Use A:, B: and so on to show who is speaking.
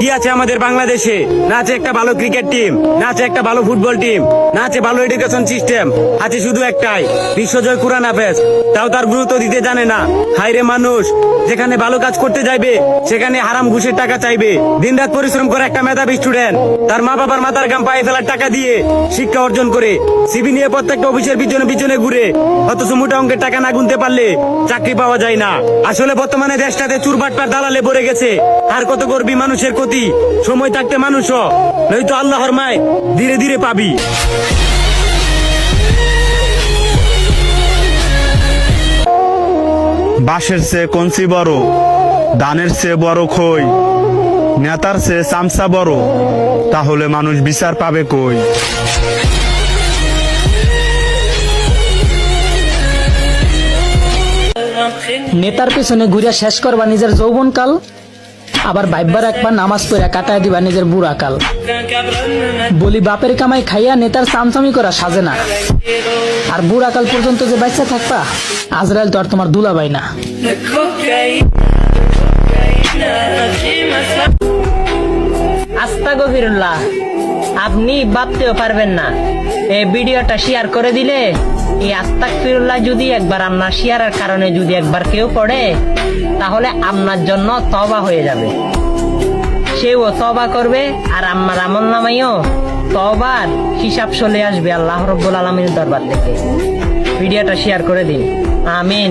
A: কি আছে আমাদের বাংলাদেশে? না আছে একটা ভালো ক্রিকেট টিম, না আছে একটা ভালো ফুটবল টিম, না আছে ভালো এডুকেশন সিস্টেম, আছে শুধু একটাই বিশ্বজয় কুরআন হাফেজ। তাও তার গুরুত্ব দিতে জানে না। হায়রে মানুষ, যেখানে ভালো কাজ করতে যাইবে সেখানে হারাম ঘুষের টাকা চাইবে। দিনরাত পরিশ্রম করে একটা মেধাবী স্টুডেন্ট তার মা বাবার মাথার ঘাম পায়ে ফেলার টাকা দিয়ে শিক্ষা অর্জন করে সিভি নিয়ে প্রত্যেকটা অফিসের পিছনে পিছনে ঘুরে, অথচ মোটা অঙ্কের টাকা না গুনতে পারলে চাকরি পাওয়া যায় না। আসলে বর্তমানে দেশটাতে চুরবাটপার দালালে ভরে গেছে। আর কত করবি মানুষের ক্ষতি? সময় থাকতে মানুষ হ, নয়তো আল্লাহর মায় ধীরে ধীরে পাবি।
B: বাঁশের চেয়ে কঞ্চি বড়, ধানের চেয়ে বড় খই, নেতার চেয়ে চামচা বড়, তাহলে মানুষ বিচার পাবে কই?
C: নেতার পেছনে ঘুরে শেষ করবা নিজের যৌবনকাল, আবার ভাইবার একবার নামাজ পড়া কাটায় দিবা নিজের বুড়া কাল। বলি বাপের কামাই খাইয়া নেতার চামচামি করা সাজে না, আর বুড়া কাল পর্যন্ত যে বাচ্চা থাকবা, আজরাইল তো আর তোমার দুলাভাই না।
D: আস্তাগফিরুল্লাহ, আপনি ভাবতেও পারবেন না এই ভিডিওটা শেয়ার করে দিলে এই আস্তাগফিরুল্লাহ যদি একবার আপনার শেয়ারের কারণে যদি একবার কেউ পড়ে, তাহলে আপনার জন্য তওবা হয়ে যাবে। সেও তওবা করবে আর আমার আমলনামায়ও তওবার হিসাব চলে আসবে আল্লাহ রাব্বুল আলামিনের দরবার থেকে। ভিডিওটা শেয়ার করে দিন। আমিন।